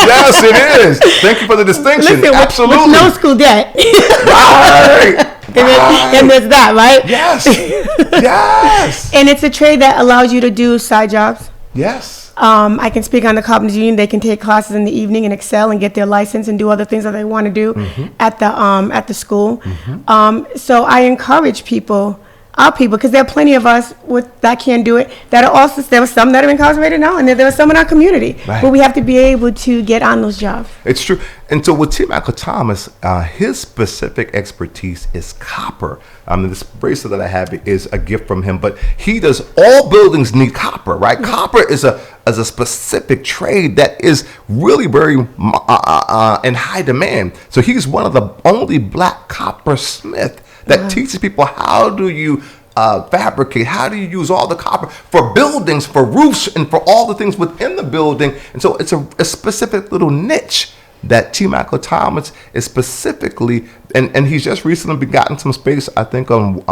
Yes, it is. Thank you for the distinction. Listen, absolutely. With no school debt. Right. And there's that, right? Yes. Yes. And it's a trade that allows you to do side jobs. Yes. I can speak on the Carpenters Union. They can take classes in the evening and excel and get their license and do other things that they want to do at the school. So I encourage our people, because there are plenty of us that can do it. There were some that are incarcerated now, and there are some in our community. Right. But we have to be able to get on those jobs. It's true. And so with T. Michael Thomas, his specific expertise is copper. This bracelet that I have is a gift from him, but he does, all buildings need copper, right? Mm-hmm. Copper is a specific trade that is really very in high demand. So he's one of the only black coppersmith that teaches people how do you fabricate, how do you use all the copper for buildings, for roofs, and for all the things within the building. And so it's a specific little niche that T. Michael Thomas is specifically, and he's just recently gotten some space, I think, on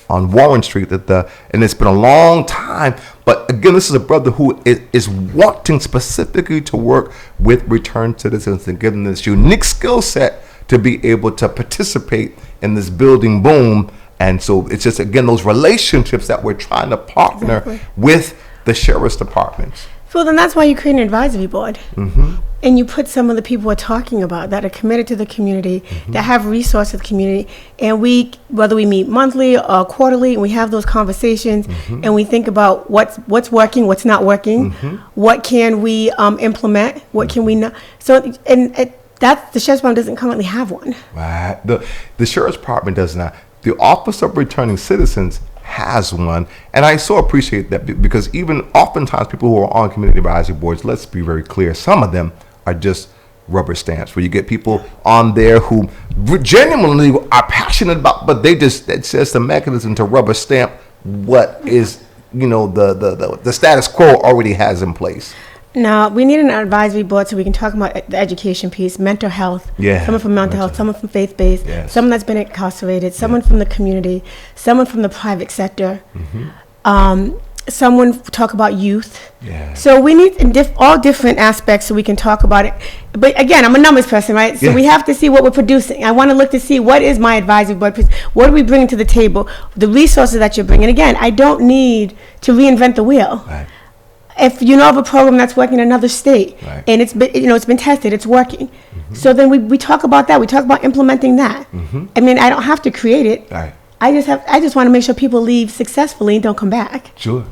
Warren Street, and it's been a long time. But again, this is a brother who is wanting specifically to work with returned citizens and give them this unique skill set to be able to participate in this building boom. And so it's just, again, those relationships that we're trying to partner with the sheriff's departments. Well, then that's why you create an advisory board. Mm-hmm. And you put some of the people we're talking about that are committed to the community, that have resources of the community. And whether we meet monthly or quarterly, and we have those conversations, and we think about what's working, what's not working, what can we implement, what can we not. So, the sheriff's department doesn't currently have one. Right. The sheriff's department does not. The Office of Returning Citizens has one, and I so appreciate that, because even oftentimes people who are on community advisory boards, let's be very clear, some of them are just rubber stamps, where you get people on there who genuinely are passionate about, but it's just the mechanism to rubber stamp what is, the status quo already has in place. No, we need an advisory board so we can talk about the education piece, mental health. Yeah. Someone from mental health, someone from faith-based, someone that's been incarcerated, someone from the community, someone from the private sector, someone talk about youth. Yeah. So we need all different aspects so we can talk about it. But again, I'm a numbers person, right? So we have to see what we're producing. I want to look to see what is my advisory board. What are we bringing to the table? The resources that you're bringing. Again, I don't need to reinvent the wheel. Right. If you know of a program that's working in another state, and it's been tested, it's working. So then we talk about that. We talk about implementing that. I mean, I don't have to create it. Right. I just want to make sure people leave successfully and don't come back. Sure.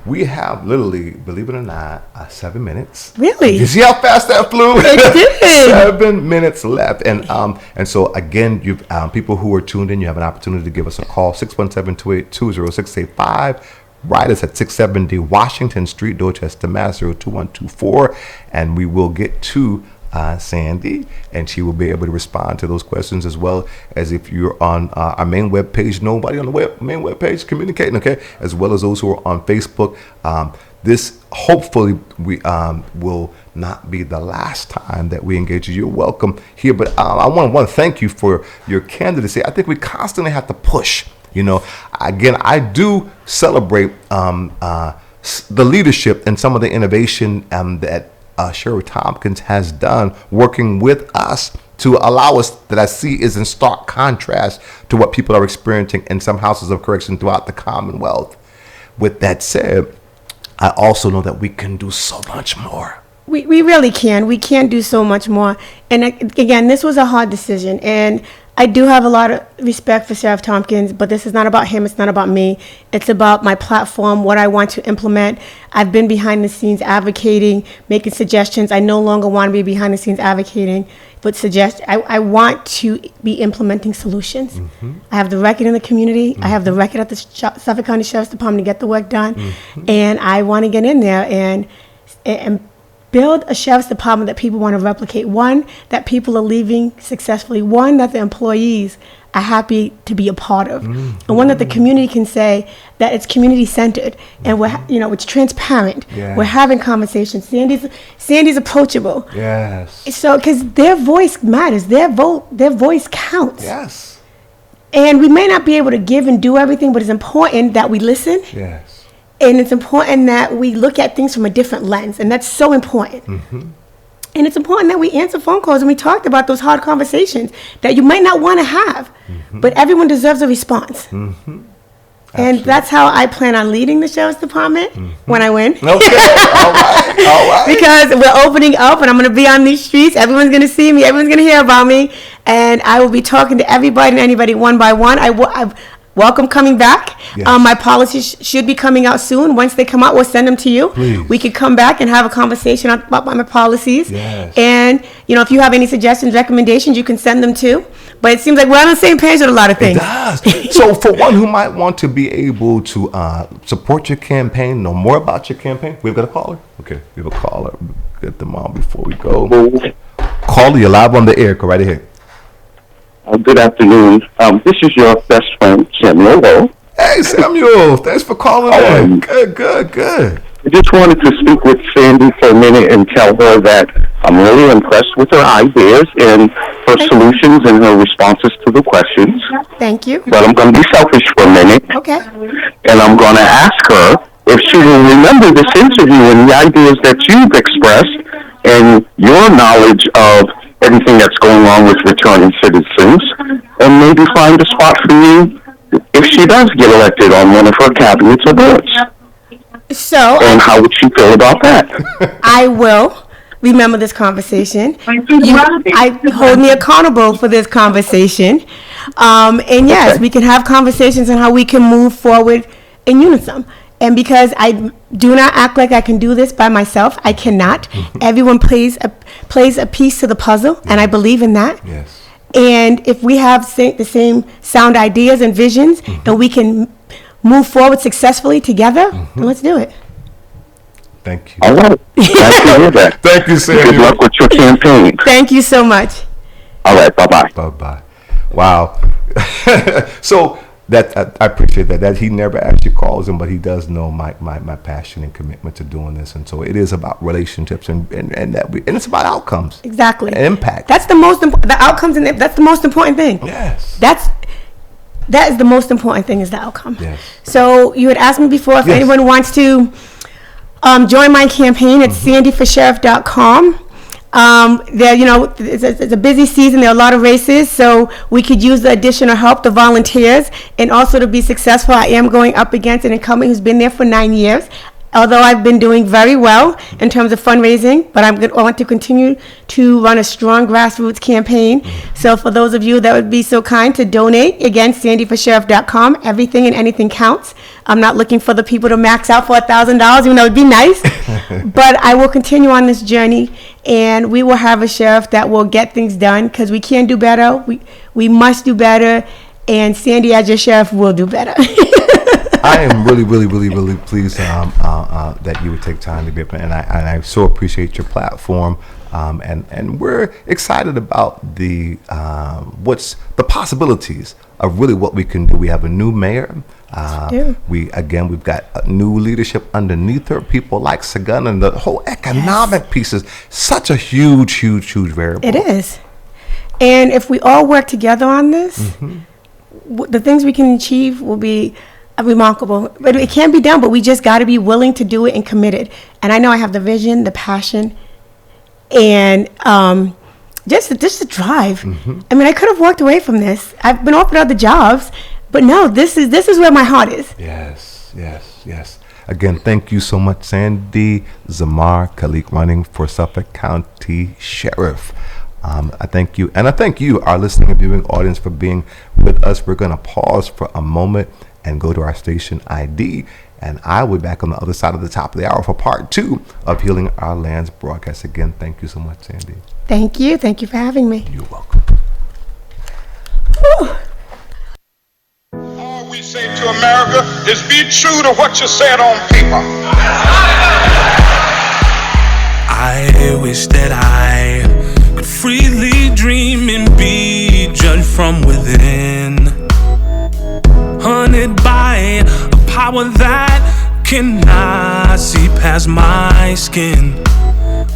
We have literally, believe it or not, 7 minutes. Really? You see how fast that flew? It did. 7 minutes left, and so again, you people who are tuned in, you have an opportunity to give us a call, 617-282-0685. Write us at 670 Washington Street, Dorchester, Mass. 02124, and we will get to Sandy, and she will be able to respond to those questions, as well as if you're on our main web page. Nobody on the main web page communicating, okay? As well as those who are on Facebook. This hopefully will not be the last time that we engage you. You're welcome here, but I want to thank you for your candidacy. I think we constantly have to push. Again, I do celebrate the leadership and some of the innovation that Sheriff Tompkins has done working with us to allow us, that I see is in stark contrast to what people are experiencing in some houses of correction throughout the Commonwealth. With that said, I also know that we can do so much more. We really can. We can do so much more. And again, this was a hard decision. And I do have a lot of respect for Sheriff Tompkins, but this is not about him. It's not about me. It's about my platform, what I want to implement. I've been behind the scenes advocating, making suggestions. I no longer want to be behind the scenes advocating, but I want to be implementing solutions. I have the record in the community. I have the record at the Suffolk County Sheriff's Department to get the work done. And I want to get in there and build a sheriff's department that people want to replicate. One, that people are leaving successfully. One, that the employees are happy to be a part of. And one that the community can say that it's community centered and it's transparent. Yeah. We're having conversations. Sandy's approachable. Yes. So, because their voice matters, their voice counts. Yes. And we may not be able to give and do everything, but it's important that we listen. Yes. And it's important that we look at things from a different lens, and that's so important. And it's important that we answer phone calls and we talked about those hard conversations that you might not want to have, but everyone deserves a response. And that's how I plan on leading the Sheriff's Department when I win. Okay, all right. Because we're opening up and I'm going to be on these streets. Everyone's going to see me. Everyone's going to hear about me. And I will be talking to everybody and anybody one by one. I welcome coming back. Yes. My policies should be coming out soon. Once they come out, we'll send them to you. Please. We could come back and have a conversation about my policies. Yes. And, if you have any suggestions, recommendations, you can send them too. But it seems like we're on the same page with a lot of things. It does. So for one who might want to be able to support your campaign, know more about your campaign, we've got a caller. Okay, we have a caller. Get them on before we go. Caller, you're live on the air. Go right ahead. Good afternoon. This is your best friend, Samuel. Hey, Samuel. Thanks for calling in. Good. I just wanted to speak with Sandy for a minute and tell her that I'm really impressed with her ideas and her solutions and her responses to the questions. Thank you. But I'm going to be selfish for a minute. Okay. And I'm going to ask her if she will remember this interview and the ideas that you've expressed and your knowledge of everything that's going on with returning citizens, and maybe find a spot for you if she does get elected on one of her cabinets or boards. So, And how would she feel about that? I will remember this conversation. I hold me accountable for this conversation. And yes, we can have conversations on how we can move forward in unison. And because I do not act like I can do this by myself, I cannot. Everyone plays a piece to the puzzle, and I believe in that. Yes. And if we have the same sound ideas and visions, and we can move forward successfully together, then let's do it. Thank you. All right. Glad to hear that. Thank you, Samuel. Good luck with your campaign. Thank you so much. All right. Bye-bye. Bye-bye. Wow. So that I appreciate that he never actually calls him, but he does know my passion and commitment to doing this, and so it is about relationships and it's about outcomes. Exactly. And impact. That's the most the outcomes, and that's the most important thing. Yes. That is the most important thing, is the outcome. Yes. So you had asked me before if anyone wants to join my campaign. It's sandyforsheriff.com. It's a busy season. There are a lot of races, so we could use the additional help, the volunteers, and also to be successful. I am going up against an incumbent who's been there for 9 years. Although I've been doing very well in terms of fundraising, but I want to continue to run a strong grassroots campaign. So for those of you that would be so kind to donate, again, sandyforsheriff.com. Everything and anything counts. I'm not looking for the people to max out for $1,000, even though it'd be nice. But I will continue on this journey, and we will have a sheriff that will get things done, because we can do better. We must do better, and Sandy, as your sheriff, will do better. I am really pleased that you would take time to be up, and I so appreciate your platform, and we're excited about the possibilities of really what we can do. We have a new mayor. We've got new leadership underneath her. People like Sagan, and the whole economic piece is such a huge variable. It is, and if we all work together on this, the things we can achieve will be remarkable. But it can be done, but we just got to be willing to do it and committed. And I know I have the vision, the passion, And just the drive. I mean, I could have walked away from this. I've been offered other jobs, but no, this is where my heart is. Yes, yes, yes. Again, thank you so much, Sandy Zamor Calixte, running for Suffolk County Sheriff. I thank you, and I thank you, our listening and viewing audience, for being with us. We're going to pause for a moment and go to our station ID, and I will be back on the other side of the top of the hour for part 2 of Healing Our Land's broadcast. Again, thank you so much, Sandy. Thank you for having me. You're welcome. All we say to America is be true to what you said on paper. I wish that I could freely dream and be judged from within, hunted by a power that cannot see past my skin.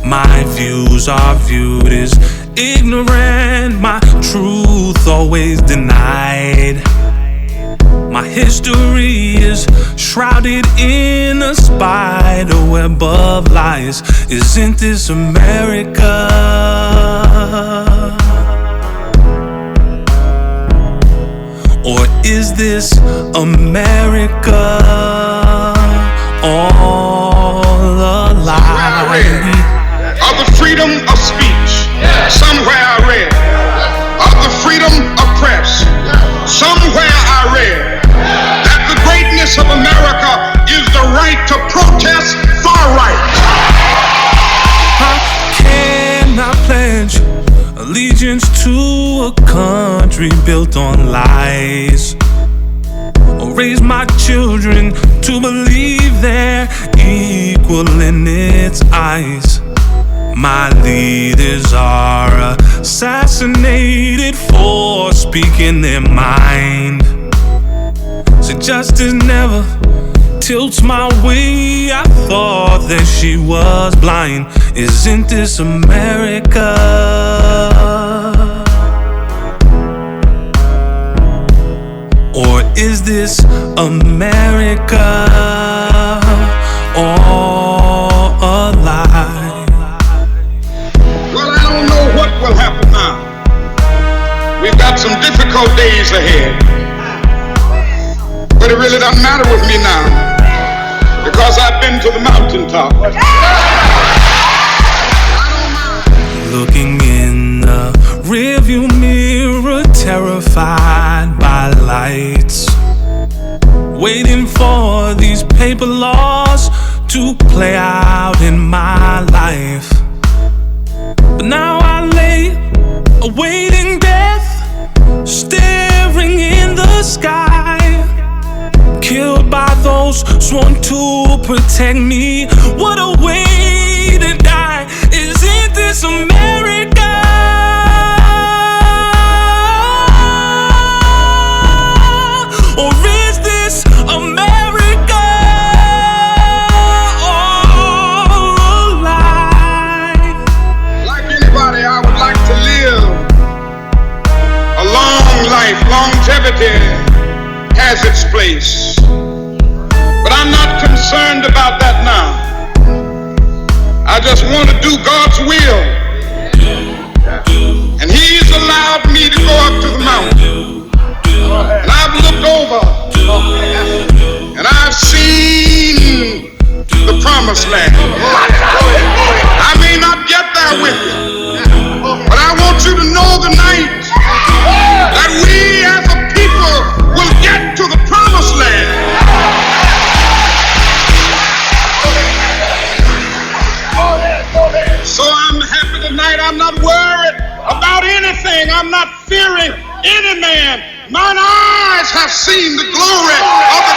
My views are viewed as ignorant, my truth always denied. My history is shrouded in a spider web of lies. Isn't this America? Or is this America all a lie? Of the freedom of speech, somewhere I read. Of the freedom of press, somewhere I read that the greatness of America is the right to protest far right. How can I pledge allegiance to a country built on lies, or raise my children to believe they're equal in its eyes? My leaders are assassinated for speaking their mind. So justice never tilts my way. I thought that she was blind. Isn't this America? Or is this America all a lie? Well, I don't know what will happen now. We've got some difficult days ahead. But it really doesn't matter with me now, because I've been to the mountaintop. Looking in the rearview mirror, terrified by lights, waiting for these paper laws to play out in my life. But now I lay awaiting death, staring in the sky, killed by those sworn to protect me. What a way to die. Isn't this America? Or is this America all a lie? Like anybody, I would like to live a long life. Longevity has its place. But I'm not concerned about that now. I just want to do God's will. And He's allowed me to go up to the mountain. And I've looked over and I've seen the promised land. I may not get there with you, but I want you to know tonight that we as a people will get to the promised land. So I'm happy tonight. I'm not worried about anything. I'm not fearing any man. Mine eyes have seen the glory of the